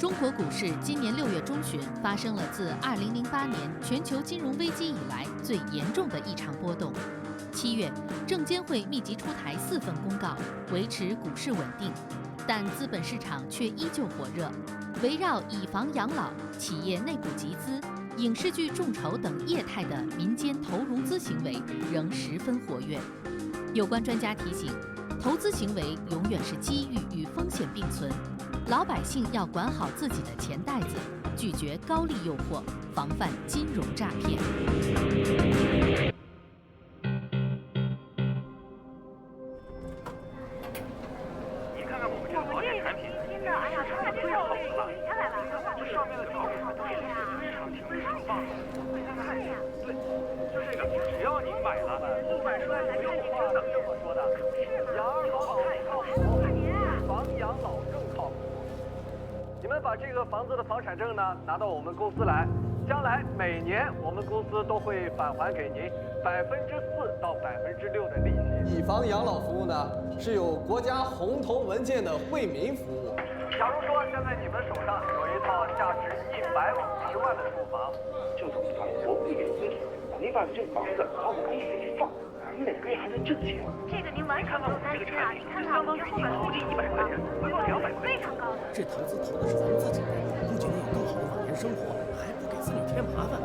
中国股市今年6月中旬发生了自2008年全球金融危机以来最严重的一场波动。7月，证监会密集出台4份公告，维持股市稳定，但资本市场却依旧火热。围绕以房养老、企业内部集资、影视剧众筹等业态的民间投融资行为仍十分活跃。有关专家提醒，投资行为永远是机遇与风险并存，老百姓要管好自己的钱袋子，拒绝高利诱惑，防范金融诈骗。你看看我们这个保险产品，新的，哎呀，太贵了，这上面的条款都是非常清楚棒的。对，就这个，只要您买了，不买车不用花，这么说的。养老好靠谱，房养老更靠谱。你们把这个房子的房产证呢拿到我们公司来，将来每年我们公司都会返还给您4%到6%的利息。以房养老服务呢是有国家红头文件的惠民服务。假如说现在你们手上有一套价值150万的住房，就从房我不给薪水，你把这房子往我们手里放，你每个月还能挣钱。这个您完全不用担心啊！你看看我们这后面好近100块钱，不用200块钱，非常高的。这投资投的是咱们自己的，不仅能有更好的晚年生活，还不给子女添麻烦。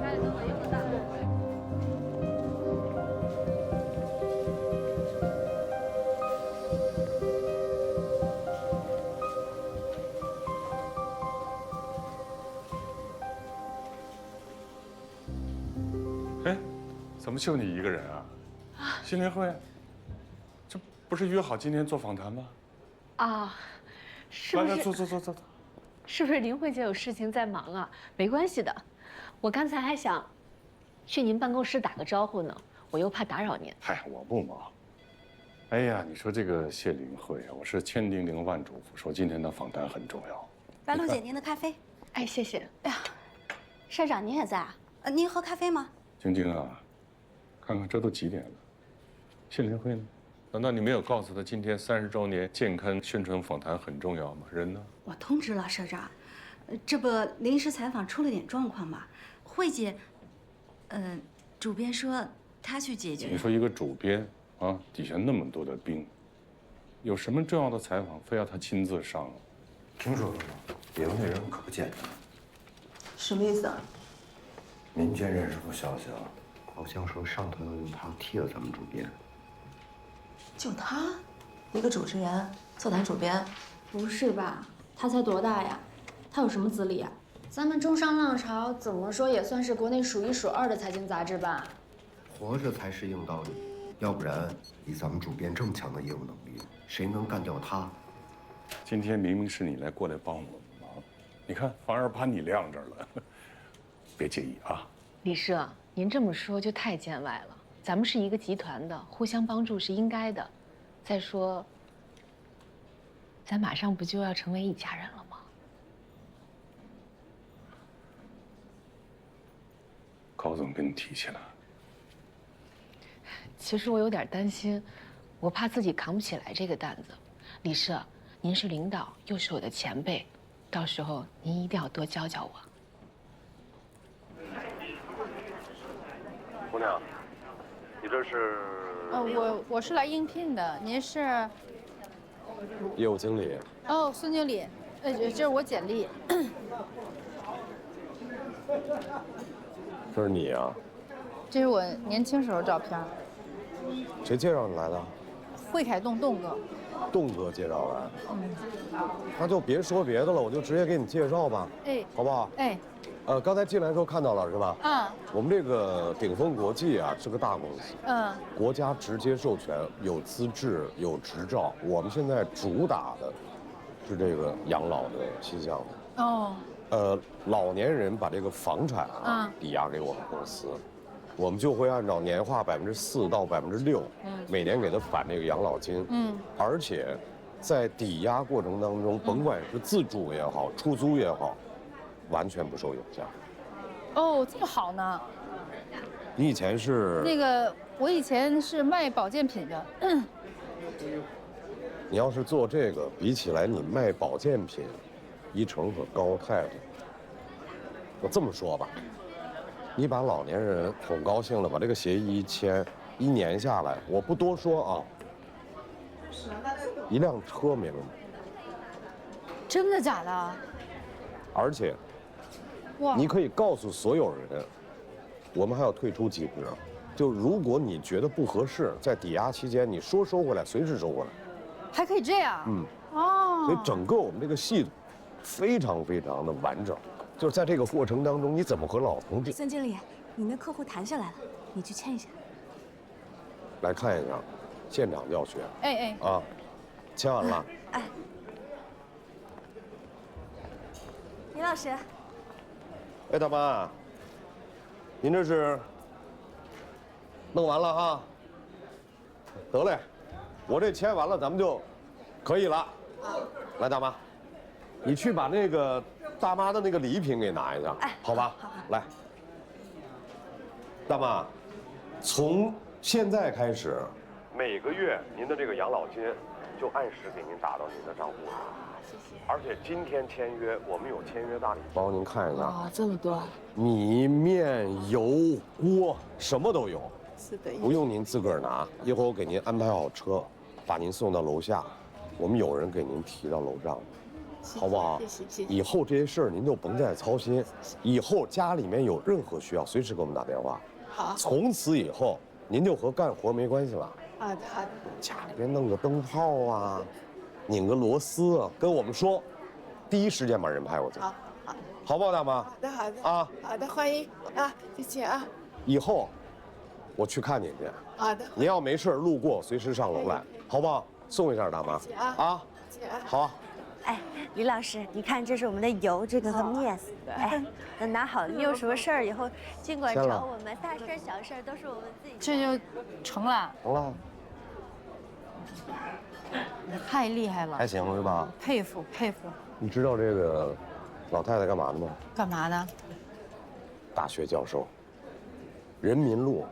哎，怎么就你一个人啊？新年会，这不是约好今天做访谈吗？啊，是不是？来，坐。是不是林慧姐有事情在忙啊？没关系的，我刚才还想去您办公室打个招呼呢，我又怕打扰您。嗨，我不忙。哎呀，你说这个谢林慧啊，我是千叮咛万嘱咐说今天的访谈很重要。白露姐，您的咖啡。哎，谢谢。哎呀，社长您也在啊？您喝咖啡吗？晶晶啊，看看这都几点了？谢林慧呢？难道你没有告诉他今天30周年健康宣传访谈很重要吗？人呢？我通知了社长，这不临时采访出了点状况嘛。慧姐，主编说他去解决。你说一个主编啊，底下那么多的兵，有什么重要的采访非要他亲自上？听说了吗？别的那人可不简单。什么意思啊？民间人士部消息啊，好像说上头要用他替了咱们主编。就他，一个主持人做咱主编？不是吧？他才多大呀？他有什么资历啊？咱们中商浪潮怎么说也算是国内数1数2的财经杂志吧？活着才是硬道理，要不然以咱们主编这么强的业务能力，谁能干掉他？今天明明是你来过来帮我们忙，你看反而把你晾这儿了，别介意啊。李社，您这么说就太见外了。咱们是一个集团的，互相帮助是应该的。再说，咱马上不就要成为一家人了吗？高总跟你提起了。其实我有点担心，我怕自己扛不起来这个担子。李社，您是领导，又是我的前辈，到时候您一定要多教教我。姑娘，你这是？我是来应聘的，您是？业务经理。哦，孙经理，这是我简历。这是你啊？这是我年轻时候照片。谁介绍你来的？惠凯栋栋哥。栋哥介绍来。那就别说别的了，我就直接给你介绍吧。哎，好不好？哎。刚才进来的时候看到了是吧？啊。我们这个鼎丰国际啊是个大公司，国家直接授权，有资质，有执照。我们现在主打的是这个养老的新项目。哦。老年人把这个房产抵押给我们公司，我们就会按照年化4%到6%，每年给他返这个养老金。而且在抵押过程当中，甭管是自住也好，出租也好，完全不受影响。哦，这么好呢？你以前是？我以前是卖保健品的。你要是做这个，比起来你卖保健品，一成和高太太。我这么说吧，你把老年人哄高兴了，把这个协议一签，1年下来，我不多说啊，1辆车没了。真的假的？而且，你可以告诉所有人，我们还要退出机制。就如果你觉得不合适，在抵押期间，你说收回来，随时收回来。还可以这样？哦。所以整个我们这个系统非常非常的完整。就是在这个过程当中，你怎么和老同志？孙经理，你那客户谈下来了，你去签一下。来看一下，现场教学。哎。啊，签完了。哎。李老师。哎，大妈，您这是弄完了哈？得嘞，我这签完了，咱们就可以了。来，大妈，你去把那个大妈的那个礼品给拿一下，好吧？好。来，大妈，从现在开始，每个月您的这个养老金就按时给您打到您的账户上。谢谢。而且今天签约，我们有签约大礼包，您看一下。啊，这么多。米面油锅什么都有。是的。不用您自个儿拿，一会儿我给您安排好车，把您送到楼下，我们有人给您提到楼上，好不好？谢谢。以后这些事儿您就甭再操心，以后家里面有任何需要，随时给我们打电话。好。从此以后，您就和干活没关系了。好的。家里边弄个灯泡啊，拧个螺丝啊，跟我们说，第一时间把人派过去。好，好不好，大妈？好的。啊，好的，欢迎啊，谢谢啊。以后我去看您去。好的。您要没事路过，随时上楼来，好不好？送一下大妈。啊。好。哎，李老师，你看这是我们的油，这个和面。哎，那拿好了，你有什么事儿以后尽管找我们，大事小事都是我们自己。这就成了。成了。太厉害了。还行是吧？佩服。你知道这个老太太干嘛的吗？干嘛呢？大学教授。人民路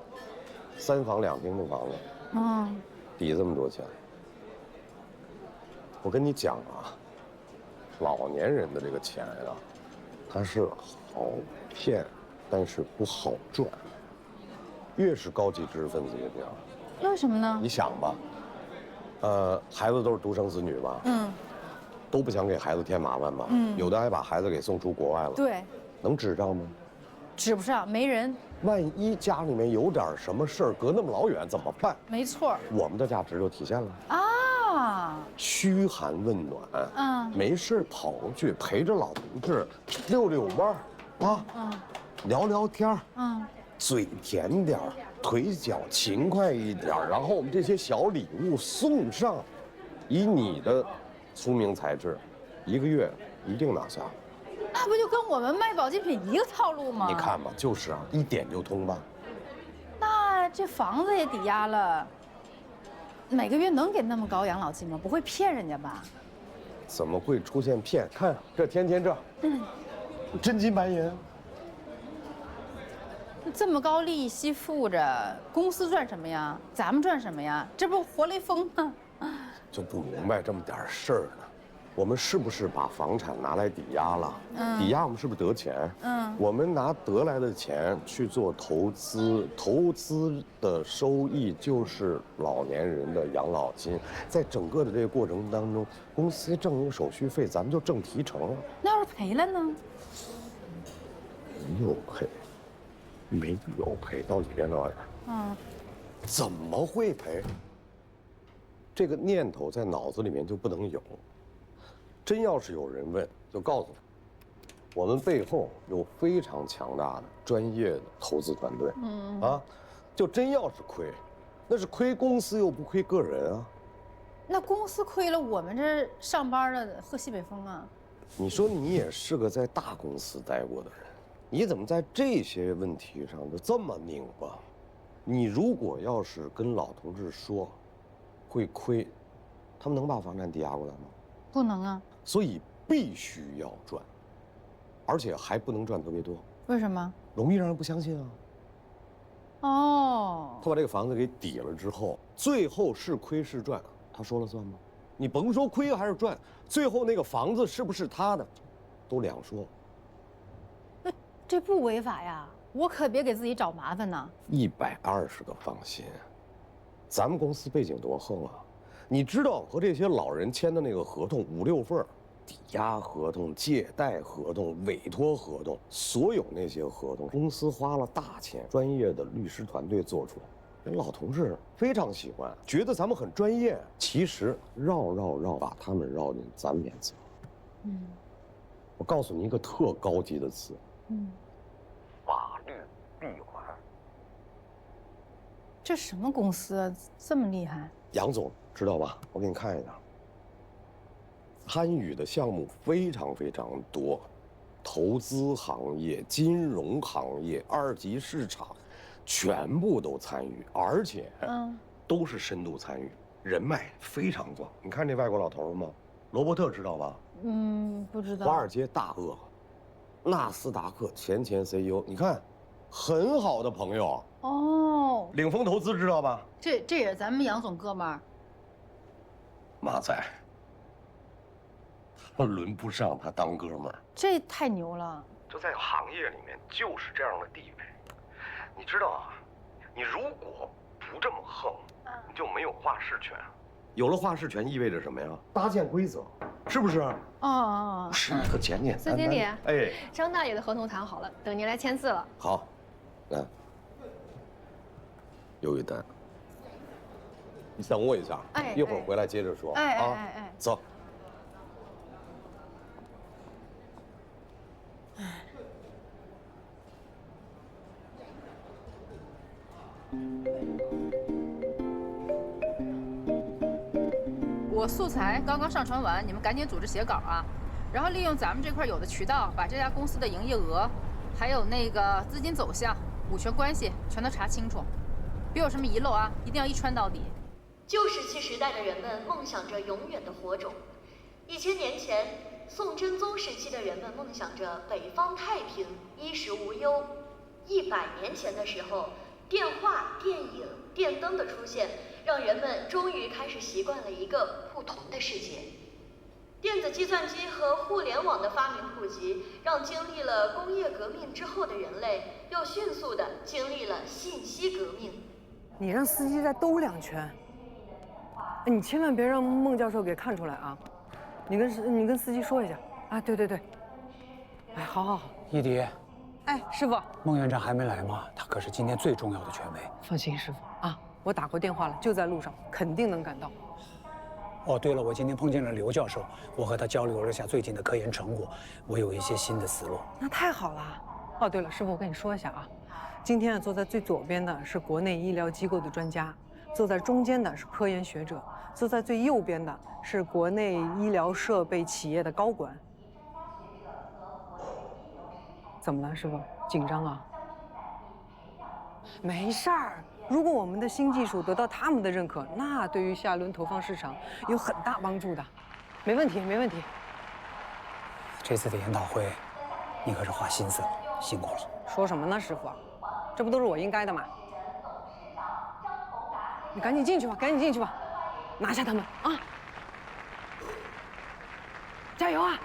，3房2厅的房子，抵这么多钱。我跟你讲啊，老年人的这个钱呀，它是好骗，但是不好赚。越是高级知识分子越这样。为什么呢？你想吧，孩子都是独生子女吧，都不想给孩子添麻烦吧，有的还把孩子给送出国外了。对。能指上吗？指不上，没人。万一家里面有点什么事儿，隔那么老远怎么办？没错。我们的价值就体现了啊。嘘寒问暖，没事跑过去陪着老同志遛遛弯儿，聊聊天儿，嘴甜点儿，腿脚勤快一点儿，然后我们这些小礼物送上，以你的聪明才智，1个月一定拿下。那不就跟我们卖保健品一个套路吗？你看吧，就是啊，一点就通吧。那这房子也抵押了，每个月能给那么高养老金吗？不会骗人家吧？怎么会出现骗？看这天天这，真金白银。这么高利息付着，公司赚什么呀？咱们赚什么呀？这不活雷锋吗？就不明白这么点事儿呢。我们是不是把房产拿来抵押了？抵押我们是不是得钱？我们拿得来的钱去做投资，投资的收益就是老年人的养老金。在整个的这个过程当中，公司挣一个手续费，咱们就挣提成了。那要是赔了呢？没有赔，没有赔，到里边来。怎么会赔？这个念头在脑子里面就不能有。真要是有人问，就告诉他，我们背后有非常强大的专业的投资团队。就真要是亏，那是亏公司又不亏个人啊。那公司亏了，我们这上班的喝西北风啊。你说你也是个在大公司待过的人，你怎么在这些问题上就这么拧巴？你如果要是跟老同志说会亏，他们能把房产抵押过来吗？不能啊。所以必须要赚，而且还不能赚特别多。为什么？容易让人不相信啊。他把这个房子给抵了之后，最后是亏是赚，他说了算吗？你甭说亏还是赚，最后那个房子是不是他的，都两说。这不违法呀，我可别给自己找麻烦呢。120个放心，咱们公司背景多厚啊！你知道和这些老人签的那个合同5、6份，抵押合同、借贷合同、委托合同，所有那些合同，公司花了大钱，专业的律师团队做出来。人老同志非常喜欢，觉得咱们很专业。其实绕，把他们绕进咱免责。我告诉你一个特高级的词。法律闭环。这什么公司啊，这么厉害？杨总知道吧？我给你看一下。参与的项目非常多，投资行业、金融行业、2级市场，全部都参与，而且都是深度参与，人脉非常广。你看这外国老头吗？罗伯特知道吧？不知道。华尔街大鳄，纳斯达克前 CEO， 你看，很好的朋友。哦。领风投资知道吧？这也是咱们杨总哥们儿。马仔。他轮不上他当哥们儿，这太牛了！这在行业里面就是这样的地位。你知道啊，你如果不这么横，你就没有话事权。有了话事权意味着什么呀？搭建规则，是不是？是一个简简单单。孙经理，哎，张大爷的合同谈好了，等您来签字了。好，来，有一单，你等我一下，一会儿回来接着说。走。我素材刚刚上传完，你们赶紧组织写稿啊，然后利用咱们这块有的渠道，把这家公司的营业额，还有那个资金走向、股权关系全都查清楚，别有什么遗漏啊，一定要一穿到底。旧石器时代的人们梦想着永远的火种，1000年前，宋真宗时期的人们梦想着北方太平、衣食无忧。100年前的时候，电话、电影、电灯的出现，让人们终于开始习惯了一个不同的世界。电子计算机和互联网的发明普及，让经历了工业革命之后的人类，又迅速地经历了信息革命。你让司机再兜2圈，你千万别让孟教授给看出来啊！你跟司机说一下啊！对，哎，好，一迪。哎，师傅，孟院长还没来吗？他可是今天最重要的权威。放心，师傅啊，我打过电话了，就在路上，肯定能赶到。哦，对了，我今天碰见了刘教授，我和他交流了下最近的科研成果，我有一些新的思路。那太好了。哦，对了，师傅，我跟你说一下啊，今天坐在最左边的是国内医疗机构的专家，坐在中间的是科研学者，坐在最右边的是国内医疗设备企业的高管。怎么了，师傅？紧张啊？没事儿。如果我们的新技术得到他们的认可，那对于下轮投放市场有很大帮助的。没问题。这次的研讨会，你可是花心思了，辛苦了。说什么呢，师傅？这不都是我应该的吗？你赶紧进去吧，拿下他们啊！加油啊！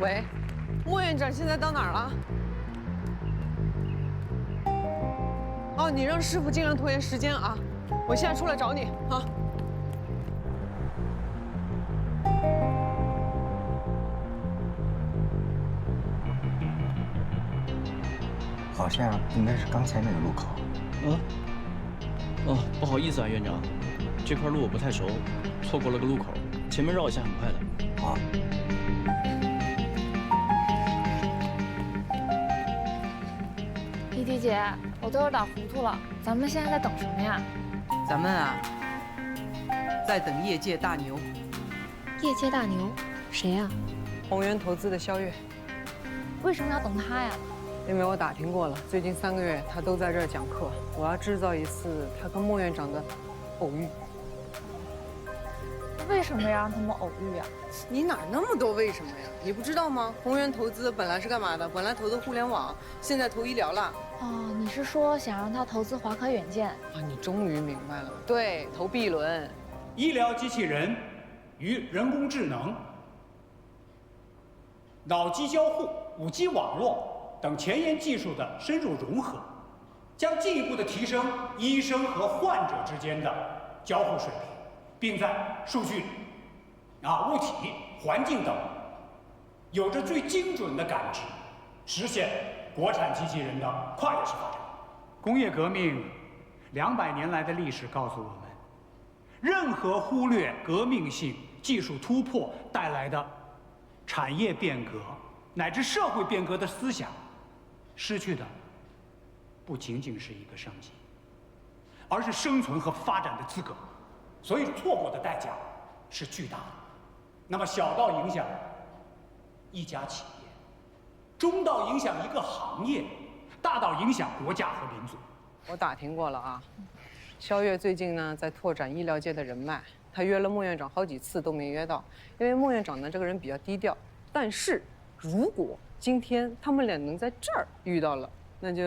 喂，莫院长现在到哪儿了？哦，你让师傅尽量拖延时间啊！我现在出来找你啊！好像应该是刚才那个路口。不好意思啊，院长，这块路我不太熟，错过了个路口，前面绕一下很快的。好。一迪姐，我都有点糊涂了，咱们现在在等什么呀？咱们啊，在等业界大牛。业界大牛，谁呀？宏源投资的肖月。为什么要等他呀？因为我打听过了，最近3个月他都在这儿讲课，我要制造一次他跟莫院长的偶遇。为什么要让他们偶遇啊？你哪那么多为什么呀？你不知道吗？宏源投资本来是干嘛的？本来投的互联网，现在投医疗了。哦，你是说想让他投资华科远见？啊，你终于明白了。对，投 B 轮。医疗机器人与人工智能、脑机交互、5G 网络等前沿技术的深入融合，将进一步的提升医生和患者之间的交互水平，并在数据、物体、环境等有着最精准的感知，实现国产机器人的跨越式发展。工业革命200年来的历史告诉我们，任何忽略革命性技术突破带来的产业变革乃至社会变革的思想，失去的不仅仅是一个生机，而是生存和发展的资格。所以错过的代价是巨大的。那么小到影响一家企业，中到影响一个行业，大到影响国家和民族。我打听过了啊，肖岳最近呢在拓展医疗界的人脉，他约了孟院长好几次都没约到，因为孟院长呢这个人比较低调。但是如果今天他们俩能在这儿遇到了，那就……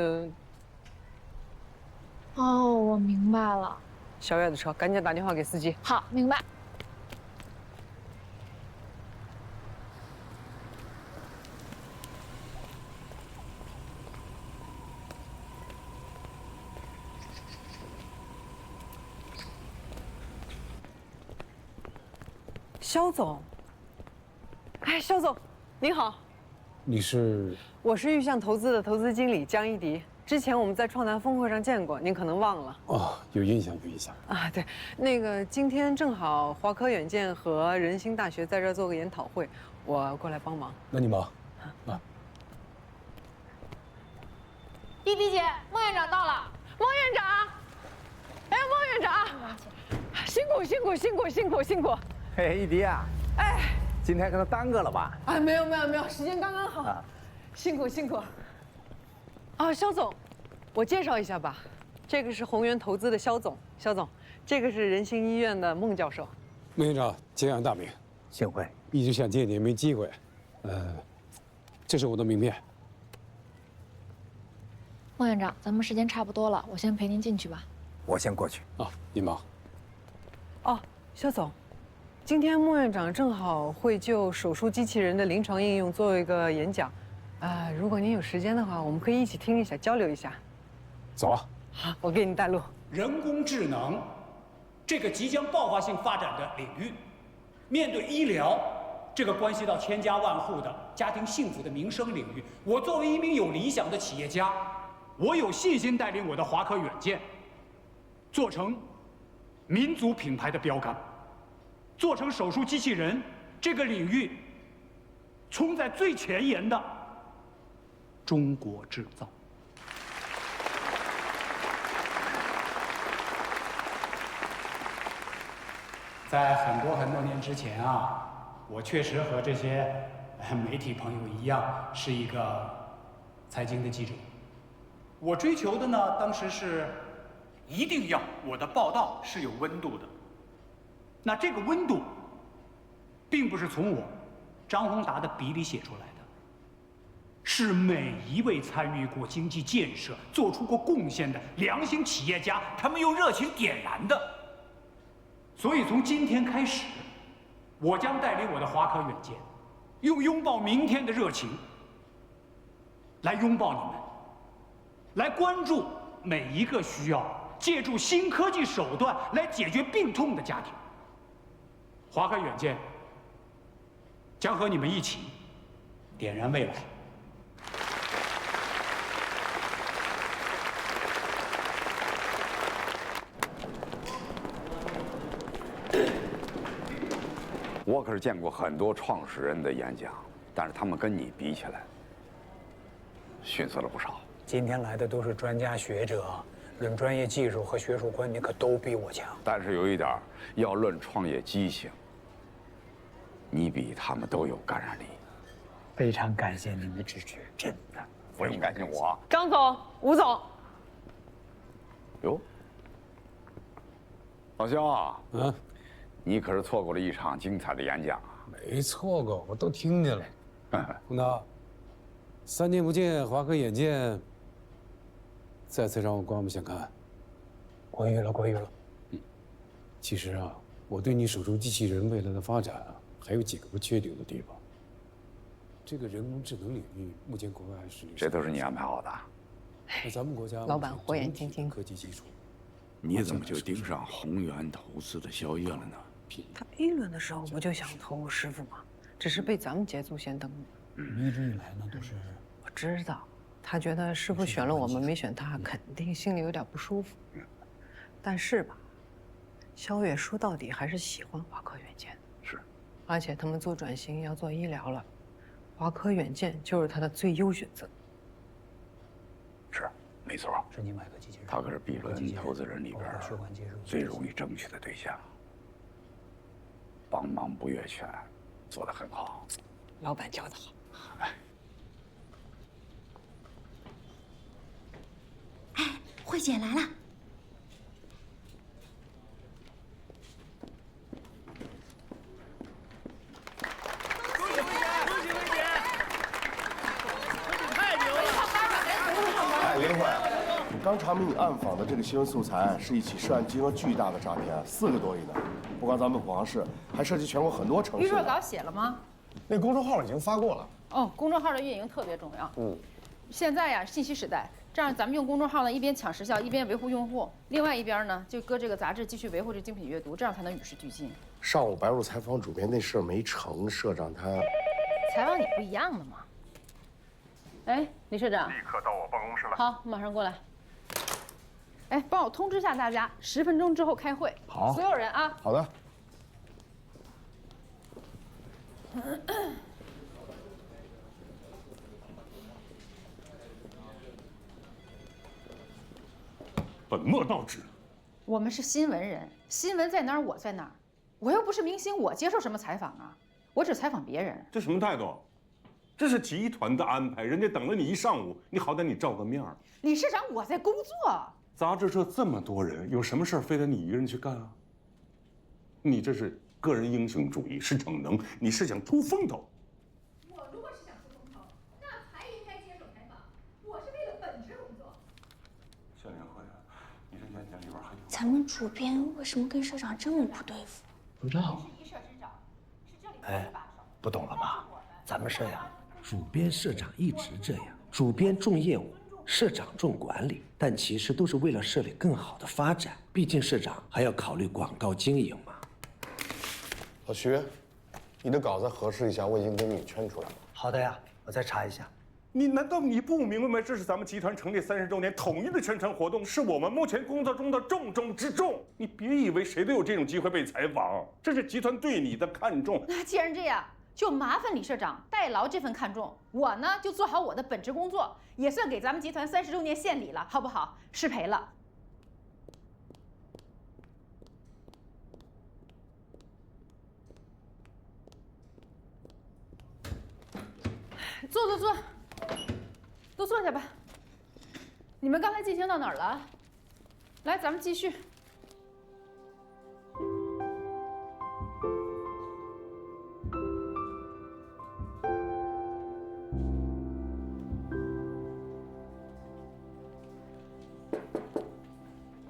哦，我明白了。肖岳的车，赶紧打电话给司机。好，明白。肖总，哎，肖总，您好。你是？我是玉象投资的投资经理江一迪。之前我们在创坛峰会上见过，您可能忘了。哦，有印象，有印象。啊，对，那个今天正好华科远见和人心大学在这儿做个研讨会，我过来帮忙。那你忙。啊。一迪姐，孟院长到了。孟院长，哎，孟院长，辛苦辛苦辛苦辛苦辛苦。嘿，一迪啊，哎，今天可能耽搁了吧？啊，没有，时间刚刚好。啊、辛苦辛苦。啊，肖总，我介绍一下吧，这个是宏源投资的肖总，肖总，这个是仁心医院的孟教授。孟院长敬仰大名，幸会，一直想见你，没机会。这是我的名片。孟院长，咱们时间差不多了，我先陪您进去吧。我先过去。啊，您忙。哦，肖总，今天孟院长正好会就手术机器人的临床应用做一个演讲。如果您有时间的话，我们可以一起听一下，交流一下。走啊！好，我给你带路。人工智能这个即将爆发性发展的领域，面对医疗这个关系到千家万户的家庭幸福的民生领域，我作为一名有理想的企业家，我有信心带领我的华科远见，做成民族品牌的标杆，做成手术机器人这个领域冲在最前沿的中国制造。在很多年之前啊，我确实和这些媒体朋友一样，是一个财经的记者。我追求的呢，当时是一定要我的报道是有温度的。那这个温度，并不是从我张宏达的笔里写出来的，是每一位参与过经济建设、做出过贡献的良心企业家，他们用热情点燃的。所以从今天开始，我将带领我的华科远见，用拥抱明天的热情，来拥抱你们，来关注每一个需要借助新科技手段来解决病痛的家庭。华科远见将和你们一起点燃未来。我可是见过很多创始人的演讲，但是他们跟你比起来，逊色了不少。今天来的都是专家学者，论专业技术和学术观点可都比我强。但是有一点，要论创业激情，你比他们都有感染力。非常感谢您的支持，真的。不用感谢我。张总、吴总。哟，老肖啊，你可是错过了一场精彩的演讲啊！没错过，我都听见了。洪达，3年不见，华科远见再次让我刮目相看。过誉了，过誉了。其实啊，我对你手中机器人未来的发展啊，还有几个不确定的地方。这个人工智能领域，目前国外还是这都是你安排好的。那咱们国家老板火眼金睛，科技基础。你怎么就盯上宏源投资的宵夜了呢？他 A 轮的时候不就想投我师傅吗？只是被咱们捷足先登了。一直以来呢都是。我知道，他觉得师傅选了我们没选他，肯定心里有点不舒服。但是吧，肖月说到底还是喜欢华科远见。是。而且他们做转型要做医疗了，华科远见就是他的最优选择。是，没错。是你买个机器人。他可是 B 轮投资人里边最容易争取的对象。帮忙不越权，做得很好。老板教得好。哎，慧姐来了。恭喜慧姐！恭喜慧姐！慧姐太牛了！哎，林慧，刚查明你暗访的这个新闻素材是一起涉案金额巨大的诈骗，4个多亿呢。不光咱们广市，还涉及全国很多城市。预热稿写了吗？那公众号已经发过了。哦，公众号的运营特别重要。现在呀，信息时代，这样咱们用公众号呢，一边抢时效，一边维护用户；另外一边呢，就搁这个杂志继续维护这精品阅读，这样才能与时俱进。上午白鹿采访主编那事儿没成，社长他采访你不一样的嘛。哎，李社长，立刻到我办公室来。好，马上过来。哎，帮我通知下大家，10分钟之后开会。好，所有人啊。好的。本末倒置。我们是新闻人，新闻在哪儿我在哪儿，我又不是明星，我接受什么采访啊？我只采访别人。这什么态度？这是集团的安排，人家等了你一上午，你好歹你照个面儿。理事长，我在工作。杂志社这么多人，有什么事儿非得你一个人去干啊？你这是个人英雄主义，是逞能，你是想出风头。我如果是想出风头，那才应该接受采访。我是为了本职工作。夏联会啊，你这演讲里边还有。咱们主编为什么跟社长这么不对付？不知道。哎，不懂了吧？咱们社呀，主编社长一直这样，主编重业务，社长重管理，但其实都是为了社里更好的发展。毕竟社长还要考虑广告经营嘛。老徐，你的稿子核实一下，我已经给你圈出来了。好的呀，我再查一下。你难道你不明白吗？这是咱们集团成立30周年统一的宣传活动，是我们目前工作中的重中之重。你别以为谁都有这种机会被采访，这是集团对你的看重。那既然这样，就麻烦李社长代劳这份看重，我呢就做好我的本职工作，也算给咱们集团30周年献礼了，好不好？失陪了。坐，都坐下吧。你们刚才进行到哪儿了？来，咱们继续。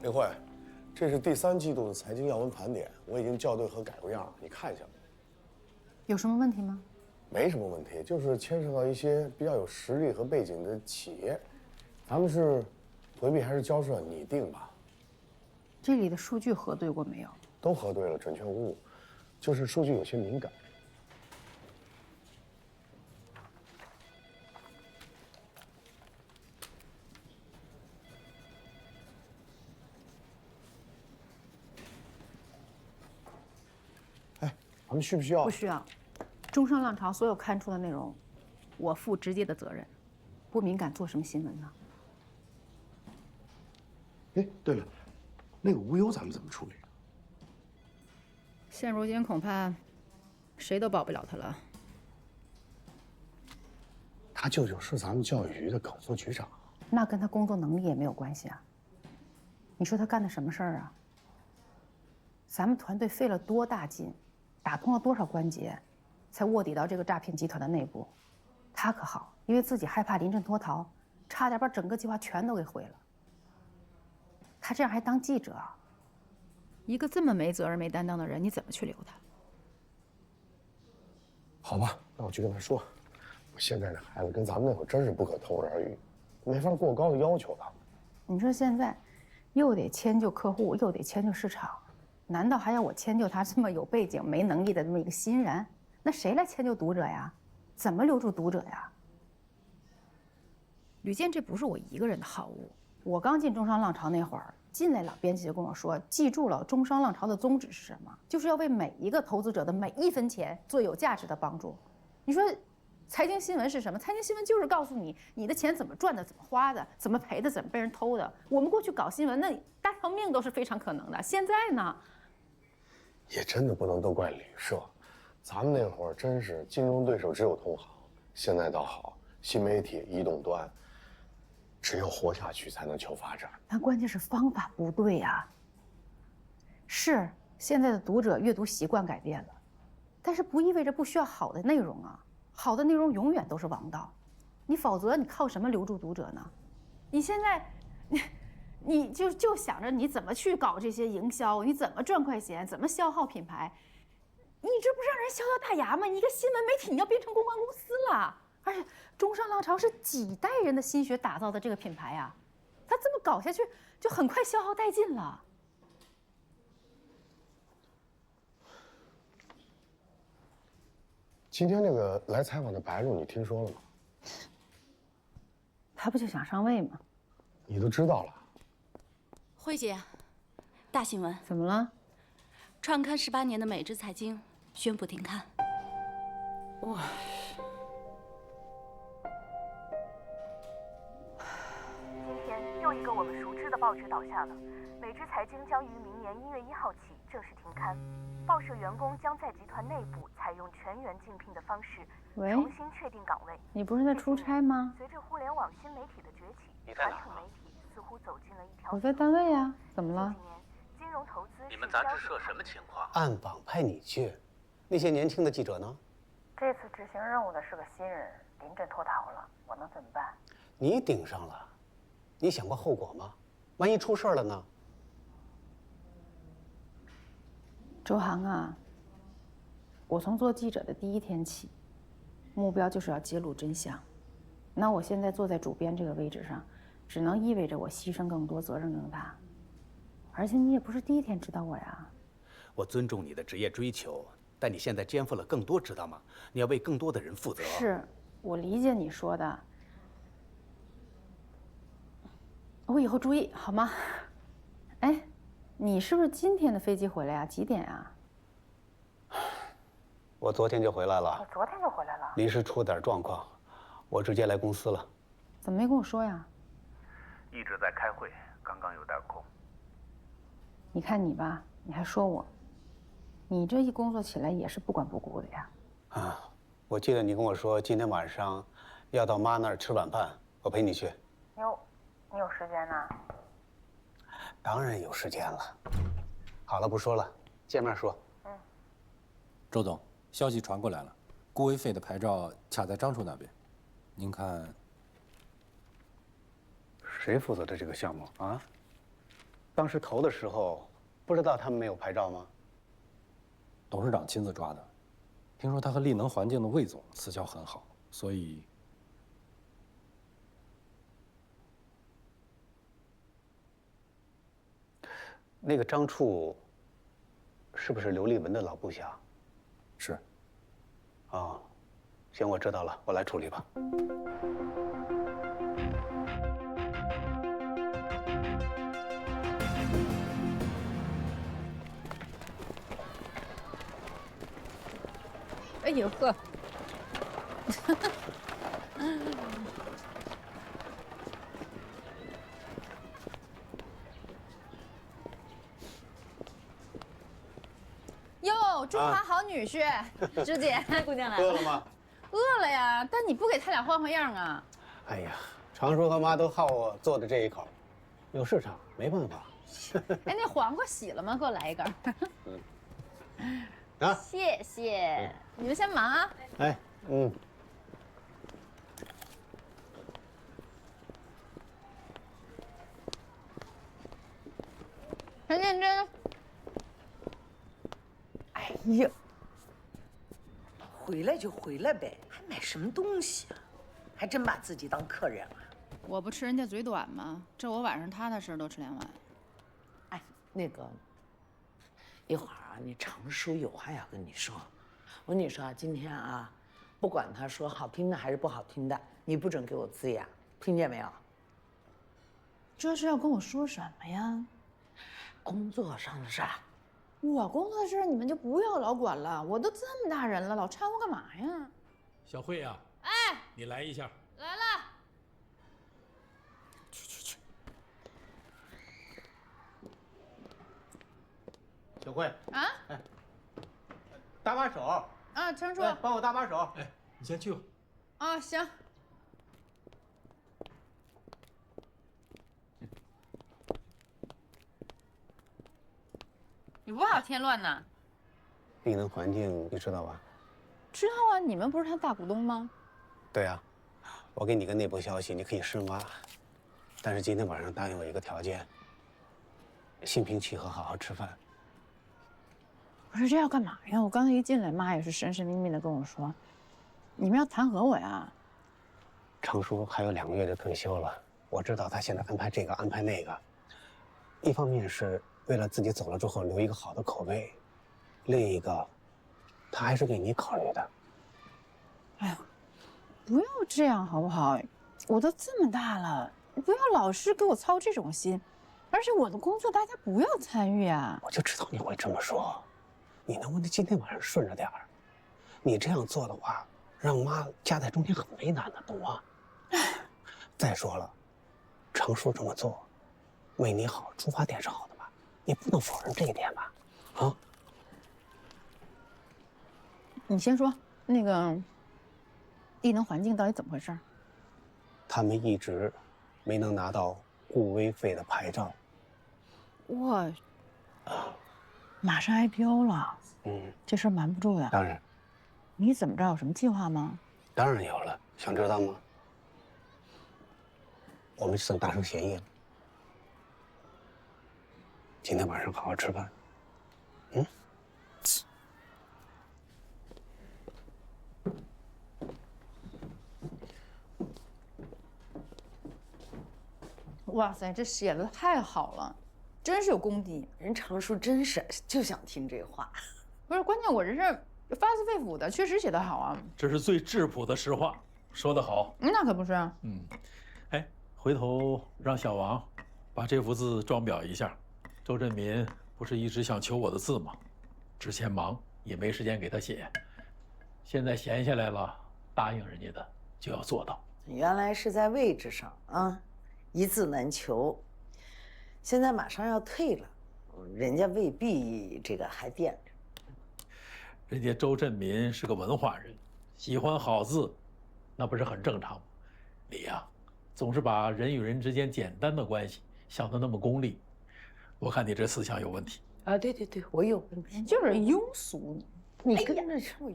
林慧，这是第3季度的财经要闻盘点，我已经校对和改过样了，你看一下吧。有什么问题吗？没什么问题，就是牵涉到一些比较有实力和背景的企业，咱们是回避还是交涉，你定吧。这里的数据核对过没有？都核对了，准确无误，就是数据有些敏感。哎，咱们需不需要？不需要。中商浪潮所有刊出的内容，我负直接的责任。不敏感做什么新闻呢？哎，对了，那个无忧咱们怎么处理？现如今恐怕谁都保不了他了。他舅舅是咱们教育局的考副局长，那跟他工作能力也没有关系啊。你说他干的什么事儿啊？咱们团队费了多大劲，打通了多少关节，才卧底到这个诈骗集团的内部。他可好，因为自己害怕临阵脱逃，差点把整个计划全都给毁了。他这样还当记者啊？一个这么没责任、没担当的人，你怎么去留他？好吧，那我去跟他说，我现在的孩子跟咱们那会儿真是不可同日而语，没法过高的要求他。你说现在，又得迁就客户，又得迁就市场，难道还要我迁就他这么有背景、没能力的这么一个新人？那谁来迁就读者呀？怎么留住读者呀？吕健，这不是我一个人的好物。我刚进中商浪潮那会儿，进来老编辑就跟我说，记住了，中商浪潮的宗旨是什么？就是要为每一个投资者的每一分钱做有价值的帮助。你说，财经新闻是什么？财经新闻就是告诉你，你的钱怎么赚的，怎么花的，怎么赔的，怎么被人偷的。我们过去搞新闻，那搭条命都是非常可能的。现在呢，也真的不能都怪旅社，咱们那会儿真是竞争对手只有同行，现在倒好，新媒体移动端。只有活下去才能求发展，但关键是方法不对呀。是现在的读者阅读习惯改变了，但是不意味着不需要好的内容啊。好的内容永远都是王道，你否则你靠什么留住读者呢？你现在，你就想着你怎么去搞这些营销，你怎么赚快钱，怎么消耗品牌，你这不让人笑掉大牙吗？你一个新闻媒体你要变成公关公司了。而且中商浪潮是几代人的心血打造的这个品牌啊，他这么搞下去就很快消耗殆尽了。今天那个来采访的白露，你听说了吗？他不就想上位吗？你都知道了。慧姐，大新闻！怎么了？创刊18年的《每日财经》宣布停刊。哇！又一个我们熟知的报纸倒下了，《每日财经》将于明年1月1号起正式停刊，报社员工将在集团内部采用全员竞聘的方式重新确定岗位。你不是在出差吗？随着互联网新媒体的崛起，传统媒体似乎走进了一条。我在单位呀，怎么了？金融投资。你们杂志社什么情况？暗访派你去，那些年轻的记者呢？这次执行任务的是个新人，临阵脱逃了，我能怎么办？你顶上了。你想过后果吗？万一出事了呢？周航啊，我从做记者的第一天起，目标就是要揭露真相。那我现在坐在主编这个位置上，只能意味着我牺牲更多，责任更大。而且你也不是第一天知道我呀。我尊重你的职业追求，但你现在肩负了更多，知道吗？你要为更多的人负责。是，我理解你说的。我以后注意好吗？哎，你是不是今天的飞机回来呀？几点啊？我昨天就回来了。你昨天就回来了？临时出点状况，我直接来公司了。怎么没跟我说呀？一直在开会，刚刚有点空。你看你吧，你还说我，你这一工作起来也是不管不顾的呀。啊，我记得你跟我说今天晚上要到妈那儿吃晚饭，我陪你去。哟。你有时间呢？当然有时间了。好了，不说了，见面说。周总，消息传过来了，顾威费的牌照卡在张处那边，您看，谁负责的这个项目啊？当时投的时候，不知道他们没有牌照吗？董事长亲自抓的。听说他和力能环境的魏总私交很好，所以。那个张处，是不是刘立文的老部下？是。哦，行，我知道了，我来处理吧。哎呦呵！哟，中华好女婿，芝姐，姑娘来了。饿了吗？饿了呀，但你不给他俩换换样啊？哎呀，常叔和妈都好我做的这一口，有市场，没办法。哎，那黄瓜洗了吗？给我来一根。啊，谢谢。你们先忙啊。哎，陈建真，呀，回来就回来呗，还买什么东西啊？还真把自己当客人啊？我不吃人家嘴短吗？这我晚上踏踏实都吃2碗。哎，那个，一会儿啊，你常叔有话要跟你说。我跟你说啊，今天啊，不管他说好听的还是不好听的，你不准给我呲牙，听见没有？这是要跟我说什么呀？工作上的事儿。我工作的事你们就不要老管了，我都这么大人了，老掺和干嘛呀？小慧啊，哎，你来一下。来了。去。小慧啊，哎，搭把手啊，程叔，帮我搭把手。哎，你先去吧。啊，行。你不怕添乱呢？丽能环境你知道吧？知道啊，你们不是他大股东吗？对啊，我给你个内部消息，你可以深挖。但是今天晚上答应我一个条件，心平气和，好好吃饭。不是这要干嘛呀？我刚才一进来，妈也是神神秘秘的跟我说，你们要弹劾我呀。程叔还有2个月就退休了，我知道他现在安排这个安排那个，一方面是为了自己走了之后留一个好的口碑，另一个，他还是为你考虑的。哎呀，不要这样好不好？我都这么大了，你不要老是给我操这种心，而且我的工作大家不要参与啊。我就知道你会这么说，你能不能今天晚上顺着点儿？你这样做的话，让妈夹在中间很为难的，懂吗？再说了，程叔这么做，为你好，出发点是好的吧？你不能否认这一点吧？啊？你先说那个艺能环境到底怎么回事？他们一直没能拿到顾威费的牌照。哇，马上 IPO 了，这事儿瞒不住呀。当然。你怎么着？有什么计划吗？当然有了，想知道吗？我们算达成协议了。今天晚上好好吃饭。哇塞，这写的太好了，真是有功底。人常叔真是就想听这话。不是，关键我这是发自肺腑的，确实写得好啊。这是最质朴的实话，说得好。那可不是。哎，回头让小王把这幅字装裱一下。周振民不是一直想求我的字吗？之前忙也没时间给他写，现在闲下来了，答应人家的就要做到。原来是在位置上啊，一字难求。现在马上要退了，人家未必这个还惦着。人家周振民是个文化人，喜欢好字，那不是很正常吗？你呀，总是把人与人之间简单的关系想得那么功利，我看你这思想有问题啊！对，我有问题，就是庸俗。你跟着说，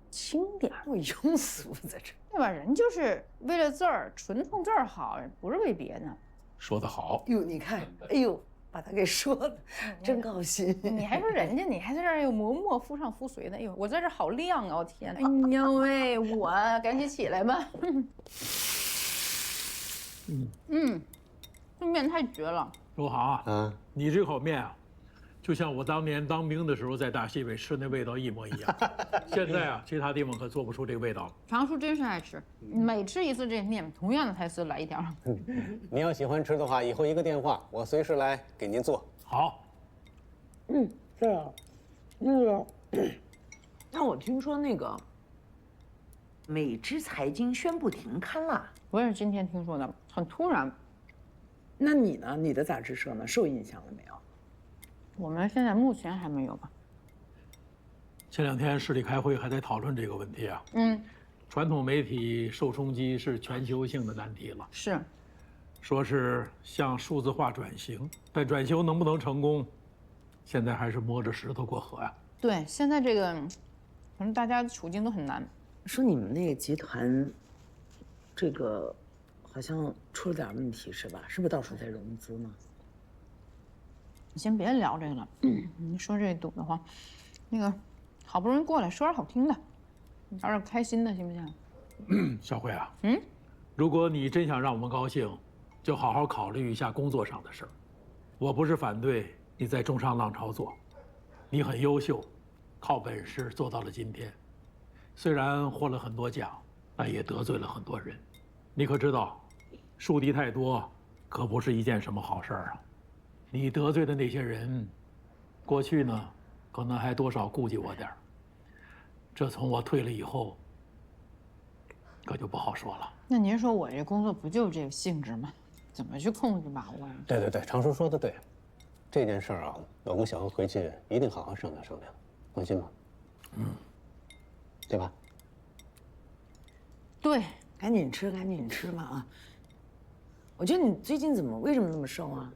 轻点，我庸俗在这，对吧？人就是为了字儿，纯冲字儿好，不是为别的。说得好。哟，你看，哎呦，把他给说的，真高兴。你还说人家，你还在这儿又磨夫上夫随的，哎呦，我在这好亮啊！我天，哎呦喂，我赶紧起来吧。这面太绝了。周航啊，你这口面啊，就像我当年当兵的时候在大西北吃那味道一模一样。现在啊，其他地方可做不出这个味道了。常叔真是爱吃，每吃一次这面，同样的台词来一条。你要喜欢吃的话，以后一个电话，我随时来给您做。好。是啊，那我听说那个美知财经宣布停刊了，我也是今天听说的，很突然。那你呢？你的杂志社呢？受影响了没有？我们现在目前还没有吧。前2天市里开会还在讨论这个问题啊。传统媒体受冲击是全球性的难题了。是。说是向数字化转型，但转型能不能成功，现在还是摸着石头过河呀。对，现在这个，可能大家处境都很难。说你们那个集团，这个好像出了点问题是吧？是不是到处在融资呢？你先别聊这个了。你说这堵得慌，那个好不容易过来，说点好听的，聊点开心的，行不行？小慧啊，如果你真想让我们高兴，就好好考虑一下工作上的事儿。我不是反对你在中商浪潮做，你很优秀，靠本事做到了今天。虽然获了很多奖，但也得罪了很多人。你可知道，树敌太多，可不是一件什么好事儿啊。你得罪的那些人，过去呢，可能还多少顾忌我点儿。这从我退了以后，可就不好说了。那您说我这工作不就这个性质吗？怎么去控制把握呀？对对对，常叔说的对，这件事儿啊，我跟小何回去一定好好商量商量，放心吧。对吧？对，赶紧吃吧啊！我觉得你最近为什么那么瘦啊？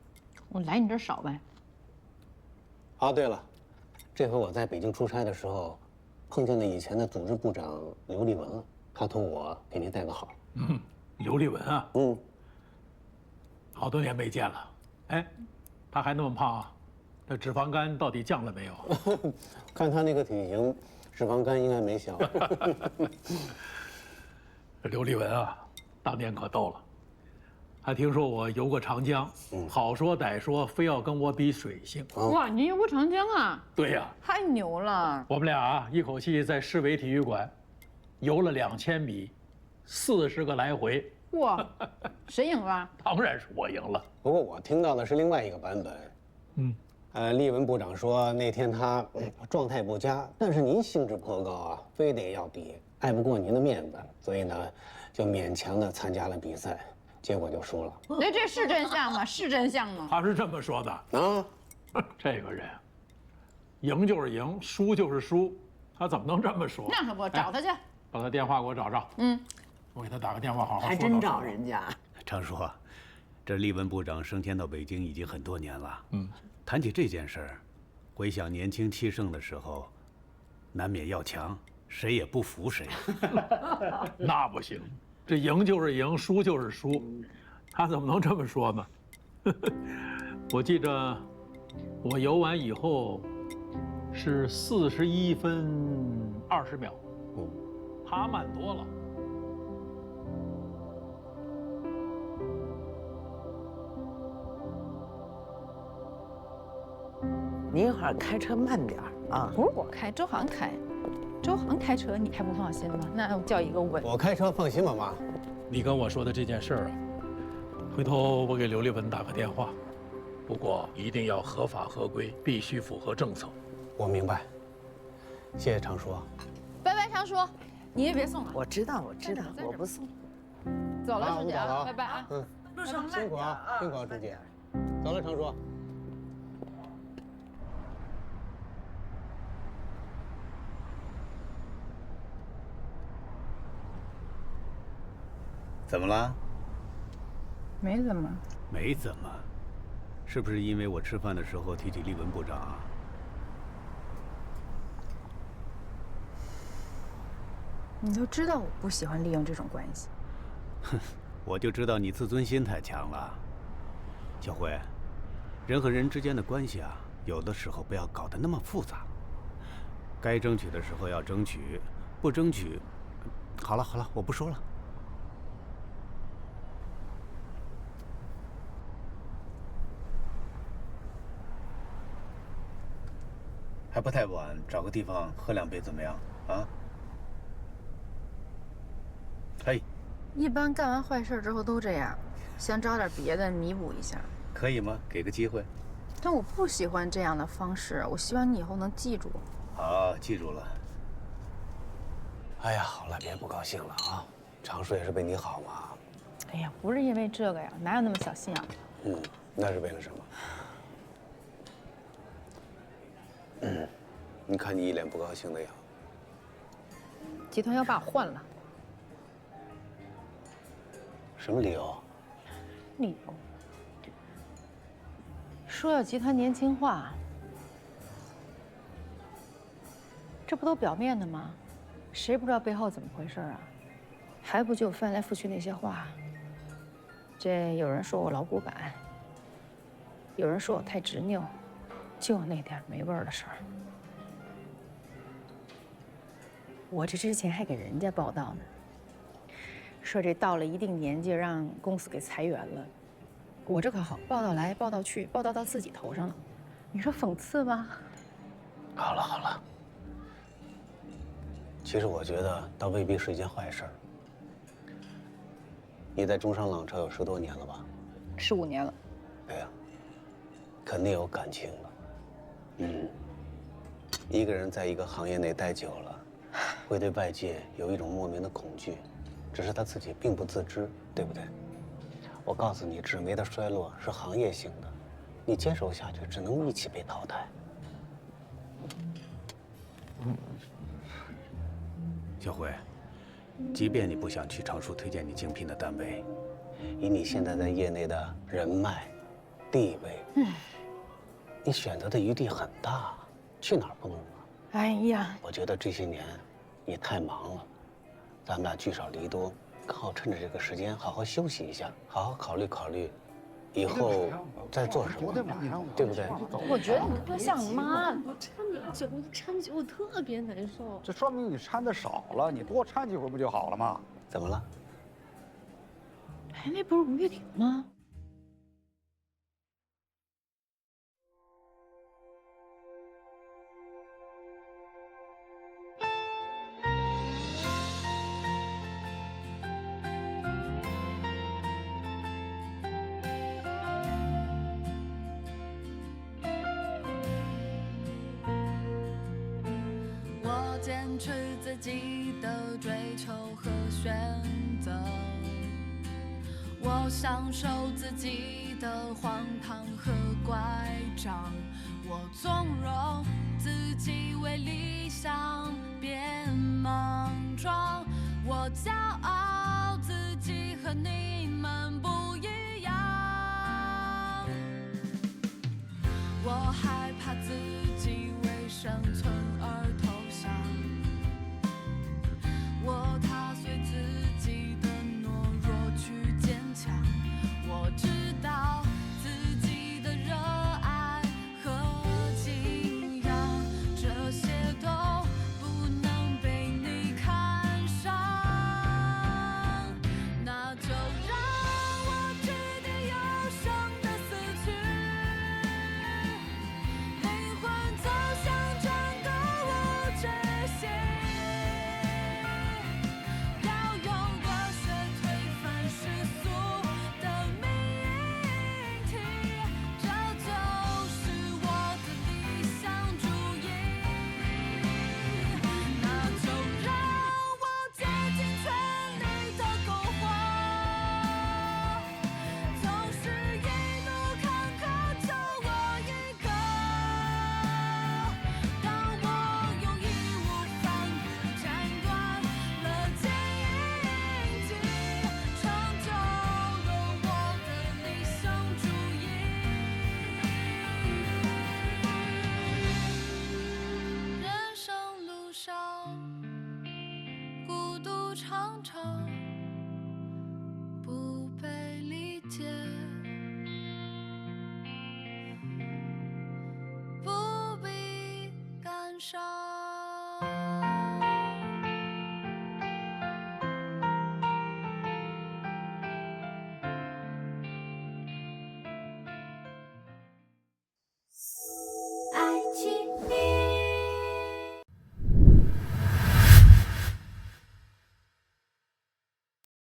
我来你这儿少呗。哦，对了，这回我在北京出差的时候，碰见了以前的组织部长刘立文了，他托我给您带个好。刘立文啊，好多年没见了。哎，他还那么胖啊？这脂肪肝到底降了没有？看他那个体型，脂肪肝应该没消。刘立文啊，当年可逗了，还听说我游过长江，好说歹说，非要跟我比水性。哇，您游过长江啊？对呀，太牛了！我们俩啊，一口气在市委体育馆游了2000米，40个来回。哇，谁赢了？当然是我赢了。不过我听到的是另外一个版本。立文部长说那天他状态不佳，但是您兴致颇高啊，非得要比，碍不过您的面子，所以呢，就勉强的参加了比赛，结果就输了。哎，这是真相吗？是真相吗？他是这么说的啊。这个人，赢就是赢，输就是输，他怎么能这么说？那可不，找他去。把他电话给我找找。我给他打个电话，好好说。还真找人家。常叔，这厉文部长升迁到北京已经很多年了。谈起这件事儿，回想年轻气盛的时候，难免要强，谁也不服谁。那不行，这赢就是赢，输就是输，他怎么能这么说呢？我记着，我游完以后是41分20秒，他慢多了。你一会儿开车慢点啊！不是我开，周航开。周航开车你还不放心吗？那叫一个稳。我开车放心吗，妈？你跟我说的这件事儿啊，回头我给刘立文打个电话，不过一定要合法合规，必须符合政策。我明白，谢谢常叔。拜拜，常叔，你也别送了。我知道，我不送。走了，朱姐，拜拜啊。路上辛苦啊，辛苦啊，朱姐。走了，常叔。怎么了？没怎么。没怎么，是不是因为我吃饭的时候提起厉文部长啊？你都知道我不喜欢利用这种关系。哼，我就知道你自尊心太强了。小慧，人和人之间的关系啊，有的时候不要搞得那么复杂。该争取的时候要争取，不争取，好了，我不说了。还不太晚，找个地方喝2杯怎么样？啊？嘿，一般干完坏事之后都这样，想找点别的弥补一下。可以吗？给个机会。但我不喜欢这样的方式，我希望你以后能记住。好，记住了。哎呀，好了，别不高兴了啊！常叔也是为你好嘛。哎呀，不是因为这个呀，哪有那么小心眼？那是为了什么？你看你一脸不高兴的样子。集团要把我换了。什么理由？理由？说要集团年轻化，这不都表面的吗？谁不知道背后怎么回事啊？还不就翻来覆去那些话？这有人说我老古板，有人说我太执拗，就那点没味儿的事儿。我这之前还给人家报道呢，说这到了一定年纪让公司给裁员了。我这可好，报道来报道去，报道到自己头上了，你说讽刺吗？好了好了，其实我觉得倒未必是一件坏事。你在中商朗超有10多年了吧？15年了。对呀，肯定有感情了。一个人在一个行业内待久了，会对外界有一种莫名的恐惧，只是他自己并不自知，对不对？我告诉你，纸媒的衰落是行业性的，你坚守下去，只能一起被淘汰。小辉，即便你不想去常叔推荐你竞聘的单位，以你现在在业内的人脉、地位，你选择的余地很大，去哪儿不能啊？哎呀，我觉得这些年你太忙了，咱们俩聚少离多，刚好趁着这个时间好好休息一下，好好考虑考虑，以后再做什么，对不对？我觉得你特像你妈，我掺酒，我特别难受。这说明你掺的少了，你多掺几回不就好了吗？怎么了？哎，那不是吴月婷吗？坚持自己的追求和选择，我享受自己的荒唐和乖张，我纵容自己为理想变莽撞，我骄傲自己和你们不一样，我害怕自己为生存而投降，我踏碎自己的懦弱去坚强，我知道自己的热爱和敬仰，这些都不能被你看上，那就让我去点忧伤的死去，灵魂走向战斗无止息，要用热血推翻世俗的命题，这就是我的理想主义，那就让我竭尽全力的苟活，纵使一路坎坷就我一个，当我用义无反顾斩断了记忆记，成就了我的理想主义。人生路上孤独常常不被理解，不必感伤。